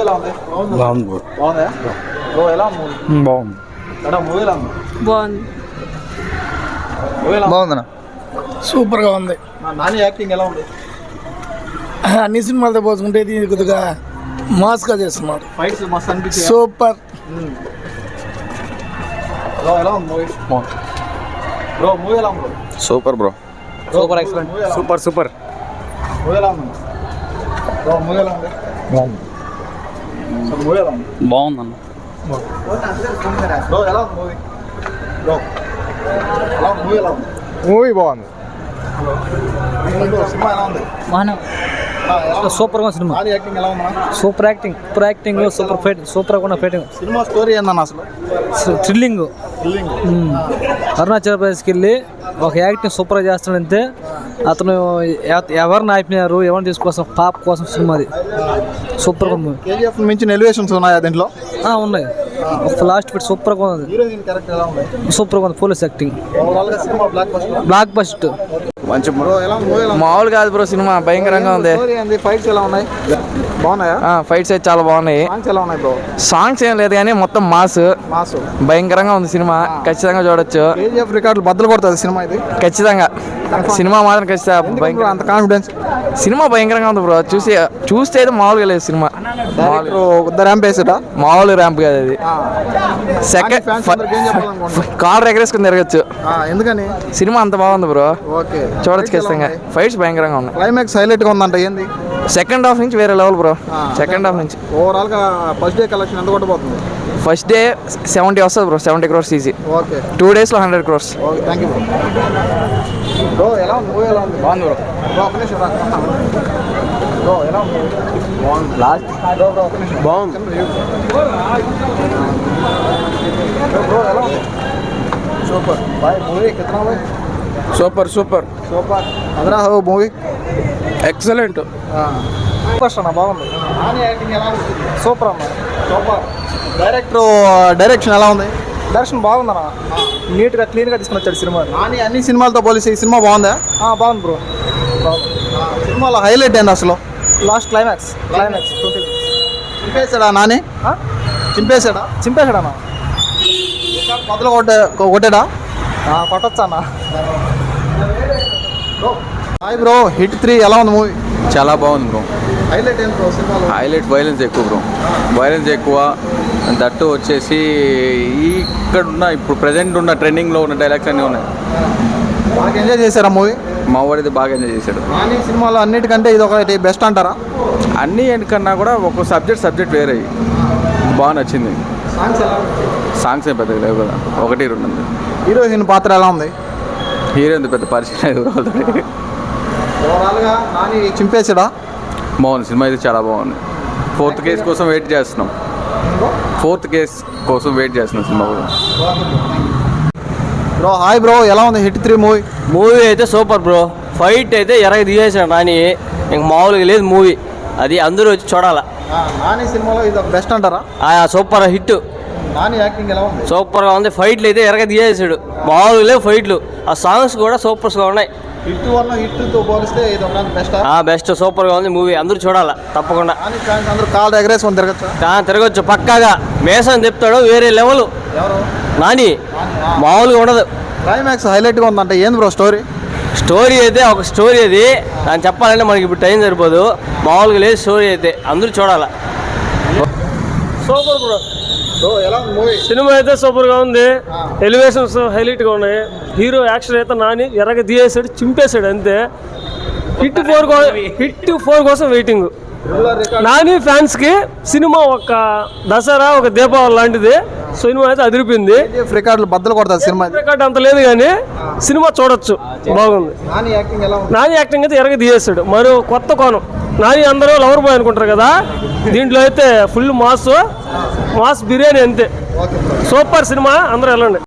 ఎలా ఉంది? బాగుంది. బాగుందా బ్రో? ఎలా ఉంది? బాగుంది. మూవీ ఎలా ఉంది? బాగుంది. బాగుందన్న. సూపర్గా ఉంది. నాని యాక్టింగ్ ఎలా ఉంది? అన్ని సినిమాలతో పోల్చుకుంటే ఇది కొద్దిగా మాస్గా చేస్తున్నారు. ఫైట్స్ మస్తు అనిపించాయి. సూపర్. బ్రో ఎలా ఉంది మూవీ? బ్రో మూవీ ఎలా ఉంది? Super bro. Super excellent. Super super. Movie ఎలా ఉంది బ్రో? మూవీ ఎలా ఉంది? బాగుంది. మూవీ ఎలా ఉంది? బాగుందన్న. బ్రో ఎలా ఉంది మూవీ? బ్రో ఎలా ఉంది? మూవీ ఎలా ఉంది? మూవీ బాగుంది. సినిమా ఎలా ఉంది? సూపర్ గా సినిమా. నాని యాక్టింగ్ ఎలా ఉందా? Super acting, super fight, super గా ఫైటింగ్. సినిమా స్టోరీ ఏందన్న అసలు? థ్రిల్లింగ్. అరుణాచల్ ప్రదేశ్కి వెళ్ళి ఒక యాక్టింగ్ సూపర్గా చేస్తాడంతే. అతను ఎవరిని ఆపినారు, ఎవరిని తీసుకొస్తాం పాప కోసం సినిమాది సూపర్గా ఉంది. కేజీఎఫ్ మించిన ఎలివేషన్స్ ఉన్నాయా దీంట్లో? ఉన్నాయి. ఒక లాస్ట్ ఫిట్ సూపర్గా ఉంది. హీరోయిన్ క్యారెక్టర్ ఎలా ఉంది? సూపర్గా ఉంది. Police acting. ఓవరాల్ గా సినిమా బ్లాక్ బస్టర్. మంచి బ్రో. ఎలా ఉంది మూవీ? మామూలు కాదు బ్రో, సినిమా భయంకరంగా ఉంది. ఫైట్స్ ఎలా ఉన్నాయి? బాగున్నాయా? ఫైట్స్ అయితే చాలా బాగున్నాయి. సాంగ్స్ ఎలా ఉన్నాయి బ్రో? సాంగ్స్ ఏం లేదు కానీ మొత్తం మాస్ భయంకరంగా ఉంది సినిమా. ఖచ్చితంగా చూడొచ్చు. కేజీఎఫ్ రికార్డులు బద్దలు కొడుతుంది సినిమా ఇది. ఖచ్చితంగా సినిమా మాత్రం ఖచ్చితంగా అంత కాన్ఫిడెన్స్. సినిమా భయంకరంగా ఉంది బ్రో. చూస్తే అయితే మామూలుగా లేదు సినిమా. ర్యాంప్ వేసాడా? మామూలు ర్యాంప్ కాదు అది. సెకండ్ కార్ ఎగరేసుకుని తిరగచ్చు. ఎందుకని? సినిమా అంత బాగుంది బ్రో. ఓకే, చూడొచ్చు ఖచ్చితంగా. ఫైట్స్ భయంకరంగా ఉన్నాయి. క్లైమాక్స్ హైలైట్ గా ఉందంట. ఏంది? సెకండ్ హాఫ్ నుంచి వేరే లెవెల్ బ్రో. సెకండ్ హాఫ్ నుంచి ఓవరాల్ గా ఫస్ట్ డే కలెక్షన్ ఎంత కొట్టబోతుంది? ఫస్ట్ డే 70 వస్తుంది bro. 70 crores easy. Okay, 2 days లో 100 crores. Okay, thank you bro. ఎలా ఉంది మూవీ? ఎలా ఉంది? బాగుంది బ్రో. బ్రో ఒక నిమిషం రా. బ్రో ఎలా ఉంది? బాగుంది. లాస్ట్ బ్రో ఒక నిమిషం. బాగుంది. బ్రో ఎలా ఉంది? Super boy. మూవీ కిतना भाई? Super super super. అదరా హో మూవీ ఎక్సలెంట్. ఫస్ట్ అన్న బాగుంది. నాని యాక్టింగ్ ఎలా ఉంది? సూపర్ అన్న. సూపర్. డైరెక్షన్ ఎలా ఉంది? దర్శనం బాగుందన్న. నీట్గా క్లీన్గా తీసుకుని వచ్చాడు సినిమా. నాని అన్ని సినిమాలతో పోలిసి ఈ సినిమా బాగుందా? బాగుంది బ్రో. సినిమాలో హైలైట్ ఏంది అసలు? Last climax 20. చింపేశాడా నాని? చింపేశాడా? చింపేశాడన్నా. మొదలు కొట్టాడా? కొట్టొచ్చా అన్న. హాయ్ బ్రో, హిట్ 3 ఎలా ఉంది మూవీ? చాలా బాగుంది బ్రో. హైలైట్ ఏంటి బ్రో సినిమాలో? హైలైట్ వైలెన్స్ ఎక్కువ బ్రో. వైలెన్స్ ఎక్కువ. దట్టు వచ్చేసి ఇక్కడ ఉన్న ఇప్పుడు ప్రజెంట్ ఉన్న ట్రెండింగ్లో ఉన్న డైలాగ్స్ అన్నీ ఉన్నాయి. బాగా ఎంజాయ్ చేశారా మూవీ? మా వాడిది బాగా ఎంజాయ్ చేశాడు. నాని సినిమాలో అన్నిటికంటే ఇది ఒకటి బెస్ట్ అంటారా? అన్నీ కన్నా కూడా ఒక సబ్జెక్ట్ వేరే బాగా నచ్చింది. సాంగ్స్ ఎలా? సాంగ్స్ ఏం పెద్దగా లేవు కదా, 1-2 ఉంది. హీరోయిన్ పాత్ర ఎలా ఉంది? హీరోయిన్ పెద్ద పరిచయం లేదు. ఓవరాల్గా నాని చింపేశాడా? బాగుంది సినిమా అయితే చాలా బాగుంది. 4th కేస్ కోసం వెయిట్ చేస్తున్నాం. 4th కేస్ కోసం వెయిట్ చేస్తున్నాం సినిమా కూడా. బ్రో హాయ్ బ్రో, ఎలా ఉంది హిట్ 3 మూవీ? మూవీ అయితే సూపర్ బ్రో. ఫైట్ అయితే ఎరగ తీసేసాడు నాని. ఇంక మామూలుగా లేదు మూవీ. అది అందరూ వచ్చి చూడాలా. నాని సినిమాలో ఇది ఒక బెస్ట్ అంటారా? Super hit. నాని యాక్టింగ్ ఎలా ఉంది? సూపర్గా ఉంది. ఫైట్లు అయితే ఎరగ తీసేసాడు. మామూలుగా లేవు ఫైట్లు. ఆ సాంగ్స్ కూడా సూపర్స్గా ఉన్నాయి. హిట్ 1 హిట్తో పోలిస్తే ఇది ఒక బెస్ట్. బెస్ట్ సూపర్గా ఉంది మూవీ. అందరూ చూడాలా తప్పకుండా. నాని ఫ్యాన్స్ అందరూ కాల్ ఎగరేసుకొని తిరగచ్చా? తిరగచ్చు పక్కాగా. మేసం చెప్తాడు వేరే లెవెల్. ఎవరు? నాని మామూలుగా ఉండదు. క్లైమాక్స్ హైలైట్గా ఉందంటే ఏంది బ్రో స్టోరీ? స్టోరీ అయితే ఒక స్టోరీ అది. దాన్ని చెప్పాలంటే మనకి ఇప్పుడు టైం సరిపోదు. మామూలుగా లేదు స్టోరీ అయితే. అందరూ చూడాలా. Super bro. ఎలా ఉంది మూవీ? సినిమా అయితే సూపర్గా ఉంది. ఎలివేషన్స్ హైలైట్గా ఉన్నాయి. హీరో యాక్షన్ అయితే నాని ఎర్రగా తీయేసాడు, చింపేశాడు అంతే. హిట్ 4 కోసం వెయిటింగ్. నాని ఫ్యాన్స్కి సినిమా ఒక దసరా, ఒక దీపావళి లాంటిది. సినిమా అయితే అదిరిపోయింది. రికార్డులు బద్దలు కొడతారు సినిమా. రికార్డ్ అంత లేదు కానీ సినిమా చూడొచ్చు, బాగుంది. నాని యాక్టింగ్ ఎలా ఉంది? నాని యాక్టింగ్ అయితే ఎరగ తీయేస్తాడు. మరో కొత్త కోణం. నాని అందరూ లవర్ బాయ్ అనుకుంటారు కదా, దీంట్లో అయితే ఫుల్ మాస్ బిర్యానీ అంతే. సూపర్ సినిమా, అందరూ వెళ్ళండి.